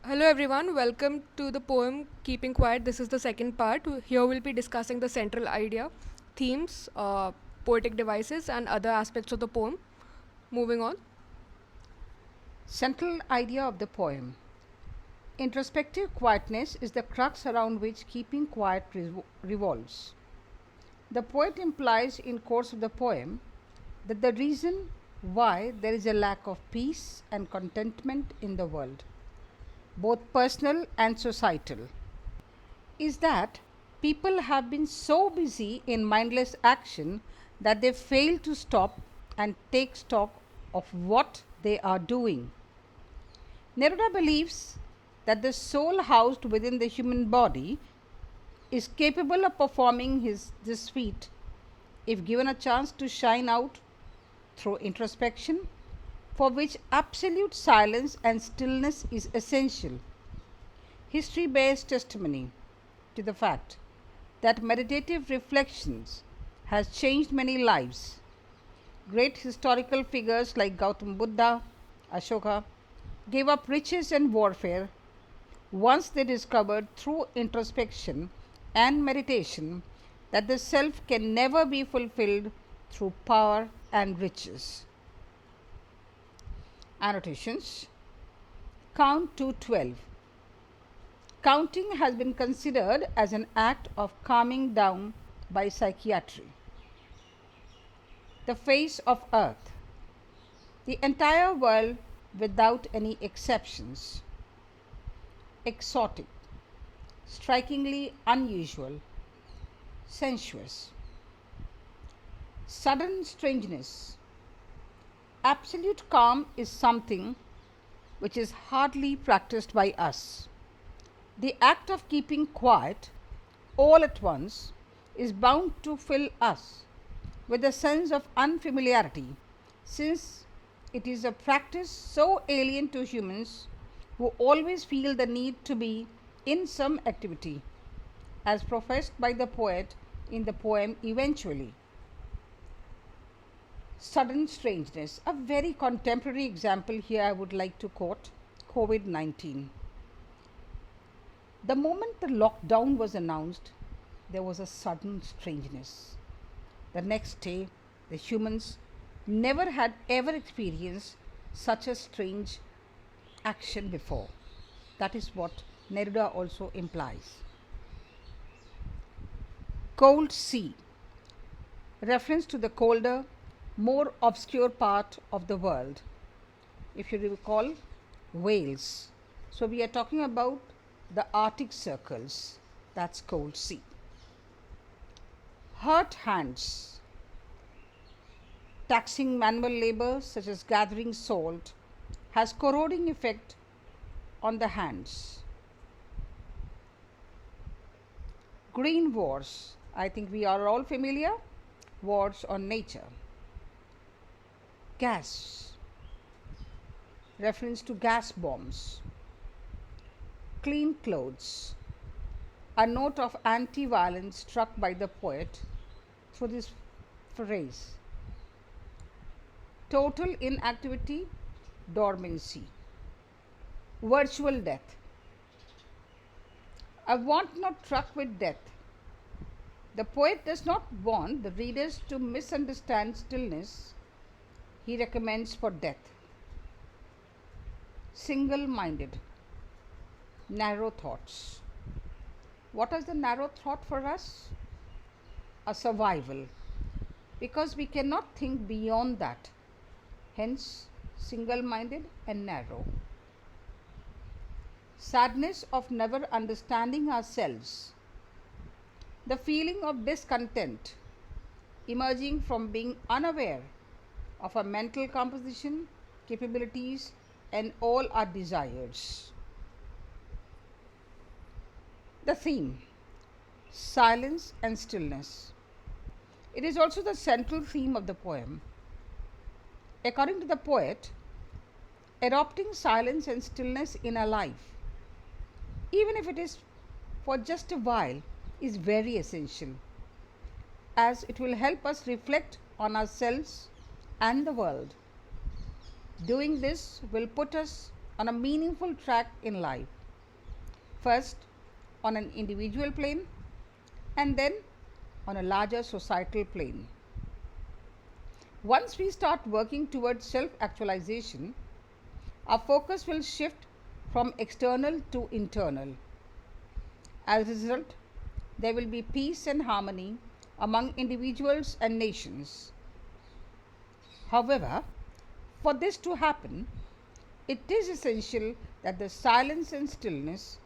Hello everyone, welcome to the poem Keeping Quiet. This is the second part. Here we'll be discussing the central idea, themes, poetic devices, and other aspects of the poem. Moving on. Central idea of the poem. Introspective quietness is the crux around which keeping quiet revolves. The poet implies in course of the poem that the reason why there is a lack of peace and contentment in the world, both personal and societal, is that people have been so busy in mindless action that they fail to stop and take stock of what they are doing. Neruda believes that the soul housed within the human body is capable of performing this feat if given a chance to shine out through introspection, for which absolute silence and stillness is essential. History bears testimony to the fact that meditative reflections has changed many lives. Great historical figures like Gautam Buddha, Ashoka gave up riches and warfare once they discovered through introspection and meditation that the self can never be fulfilled through power and riches. Annotations. Count to 12. Counting has been considered as an act of calming down by psychiatry. The face of earth. The entire world without any exceptions. Exotic, strikingly unusual, sensuous. Sudden strangeness. Absolute calm is something which is hardly practiced by us. The act of keeping quiet all at once is bound to fill us with a sense of unfamiliarity, since it is a practice so alien to humans who always feel the need to be in some activity, as professed by the poet in the poem Eventually. Sudden strangeness. A very contemporary example here I would like to quote COVID-19. The moment the lockdown was announced, there was a sudden strangeness. The next day, the humans never had ever experienced such a strange action before. That is what Neruda also implies. Cold sea. Reference to the colder, more obscure part of the world. If you recall, Wales. So we are talking about the Arctic circles. That's cold sea. Hurt hands. Taxing manual labor such as gathering salt has corroding effect on the hands. Green wars. I think we are all familiar. Wars on nature. Gas. Reference to gas bombs. Clean clothes. A note of anti-violence struck by the poet through this phrase. Total inactivity, dormancy. Virtual death. I want not truck with death. The poet does not want the readers to misunderstand stillness. He recommends for death. Single minded. Narrow thoughts. What is the narrow thought for us? A survival. Because we cannot think beyond that. Hence, single minded and narrow. Sadness of never understanding ourselves. The feeling of discontent emerging from being unaware of our mental composition, capabilities, and all our desires. The theme, silence and stillness. It is also the central theme of the poem. According to the poet, adopting silence and stillness in our life, even if it is for just a while, is very essential, as it will help us reflect on ourselves and the world. Doing this will put us on a meaningful track in life. First, on an individual plane, and then on a larger societal plane. Once we start working towards self actualization, our focus will shift from external to internal. As a result, there will be peace and harmony among individuals and nations. However, for this to happen, it is essential that the silence and stillness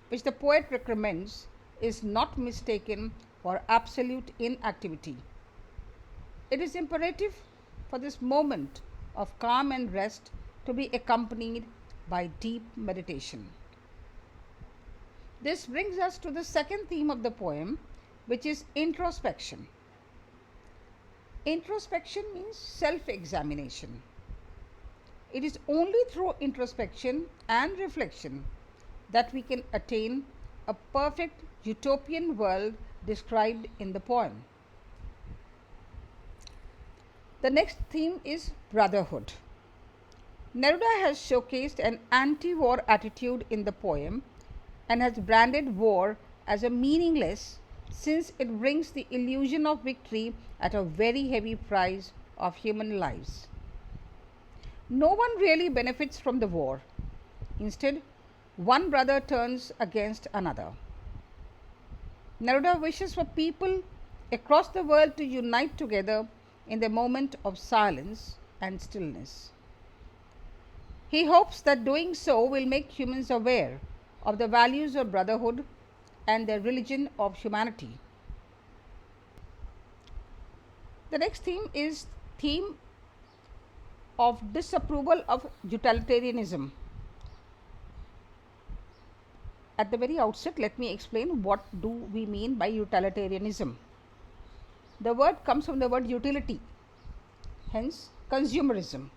which the poet recommends is not mistaken for absolute inactivity. It is imperative for this moment of calm and rest to be accompanied by deep meditation. This brings us to the second theme of the poem, which is introspection. Introspection means self examination. It is only through introspection and reflection that we can attain a perfect utopian world described in the poem. The next theme is brotherhood. Neruda has showcased an anti war attitude in the poem and has branded war as a meaningless, since it brings the illusion of victory at a very heavy price of human lives. No one really benefits from the war. Instead, one brother turns against another. Neruda wishes for people across the world to unite together in the moment of silence and stillness. He hopes that doing so will make humans aware of the values of brotherhood and the religion of humanity. The next theme is theme of disapproval of utilitarianism. At the very outset, let me explain what do we mean by utilitarianism. The word comes from the word utility, hence consumerism.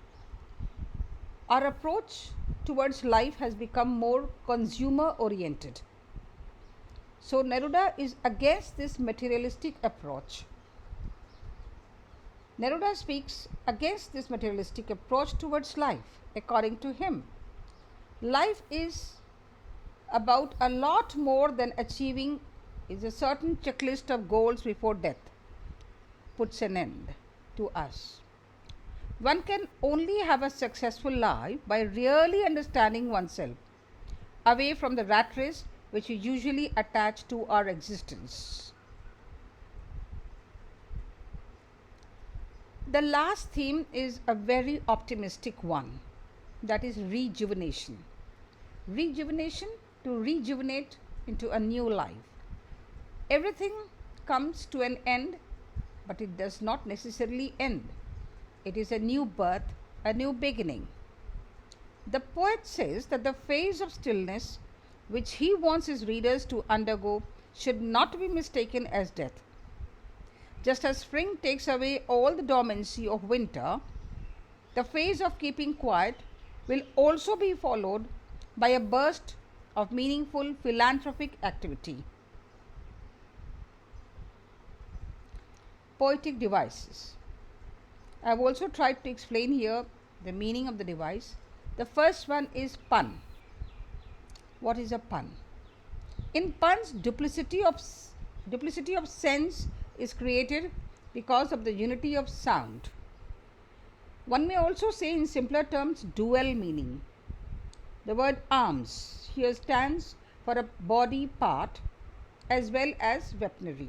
Our approach towards life has become more consumer oriented. So Neruda is against this materialistic approach. Neruda speaks against this materialistic approach towards life. According to him, life is about a lot more than achieving a certain checklist of goals before death puts an end to us. One can only have a successful life by really understanding oneself, away from the rat race which we usually attach to our existence. The last theme is a very optimistic one, that is rejuvenation. Rejuvenation, to rejuvenate into a new life. Everything comes to an end, but it does not necessarily end. It is a new birth, a new beginning. The poet says that the phase of stillness which he wants his readers to undergo should not be mistaken as death. Just as spring takes away all the dormancy of winter, the phase of keeping quiet will also be followed by a burst of meaningful philanthropic activity. Poetic devices. I have also tried to explain here the meaning of the device. The first one is pun. What is a pun? In puns, duplicity of sense is created because of the unity of sound. One may also say in simpler terms dual meaning. The word arms here stands for a body part as well as weaponry.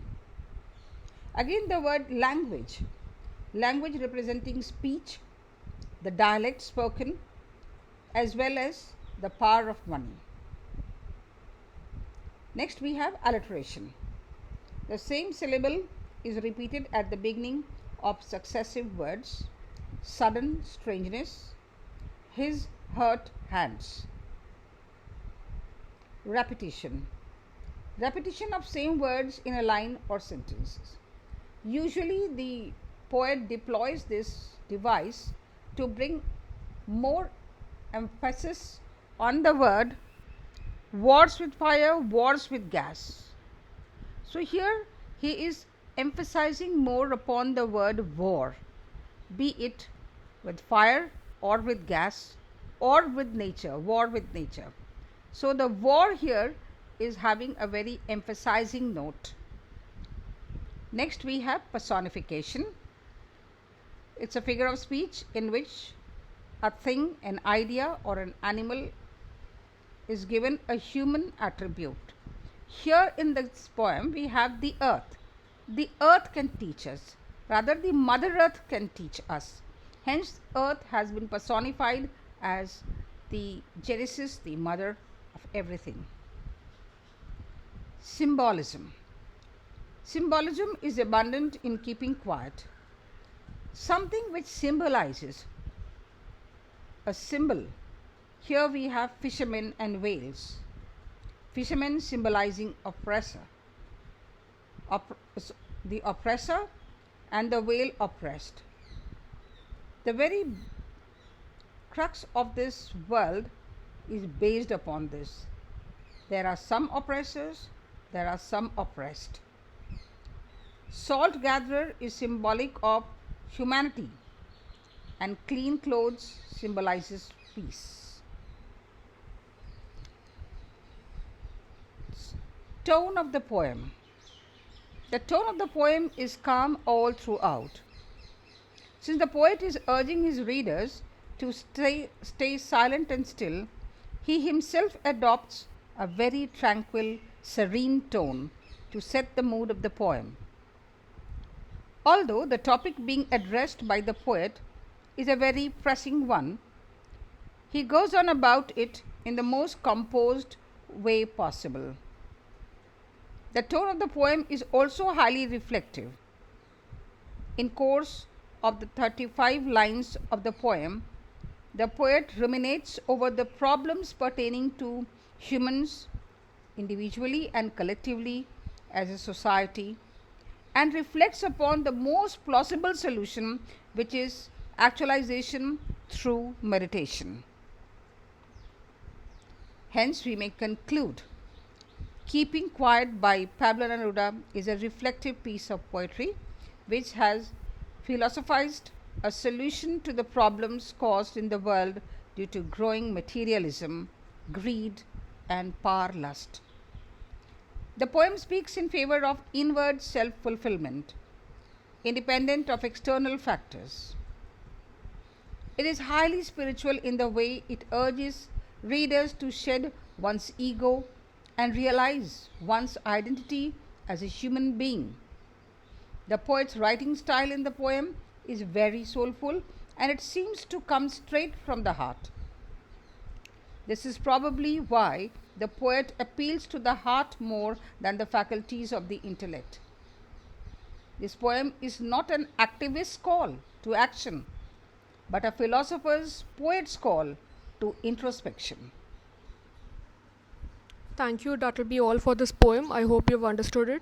Again, the word language. Language representing speech, the dialect spoken, as well as the power of money. Next, we have alliteration. The same syllable is repeated at the beginning of successive words: sudden strangeness, his hurt hands. Repetition. Repetition of same words in a line or sentences. Usually the poet deploys this device to bring more emphasis on the word wars with fire, wars with gas. So here he is emphasizing more upon the word war, be it with fire or with gas, or with nature, war with nature. So the war here is having a very emphasizing note. Next we have personification. It's a figure of speech in which a thing, an idea, or an animal is given a human attribute. Here in this poem we have the earth. The earth can teach us, rather, the Mother Earth can teach us. Hence, earth has been personified as the Genesis, the mother of everything. Symbolism. Symbolism is abundant in keeping quiet. Something which symbolizes a symbol. Here we have fishermen and whales. Fishermen symbolizing oppressor. The oppressor and the whale oppressed. The very crux of this world is based upon this. There are some oppressors, there are some oppressed. Salt gatherer is symbolic of humanity, and clean clothes symbolizes peace. Tone of the poem. The tone of the poem is calm all throughout. Since the poet is urging his readers to stay silent and still, he himself adopts a very tranquil, serene tone to set the mood of the poem. Although the topic being addressed by the poet is a very pressing one, he goes on about it in the most composed way possible. The tone of the poem is also highly reflective. In course of the 35 lines of the poem, the poet ruminates over the problems pertaining to humans individually and collectively as a society, and reflects upon the most plausible solution, which is actualization through meditation. Hence, we may conclude Keeping Quiet by Pablo Neruda is a reflective piece of poetry which has philosophized a solution to the problems caused in the world due to growing materialism, greed, and power lust. The poem speaks in favor of inward self-fulfillment, independent of external factors. It is highly spiritual in the way it urges readers to shed one's ego and realize one's identity as a human being. The poet's writing style in the poem is very soulful, and it seems to come straight from the heart. This is probably why the poet appeals to the heart more than the faculties of the intellect. This poem is not an activist's call to action, but a philosopher's, poet's call to introspection. Thank you. That will be all for this poem. I hope you've understood it.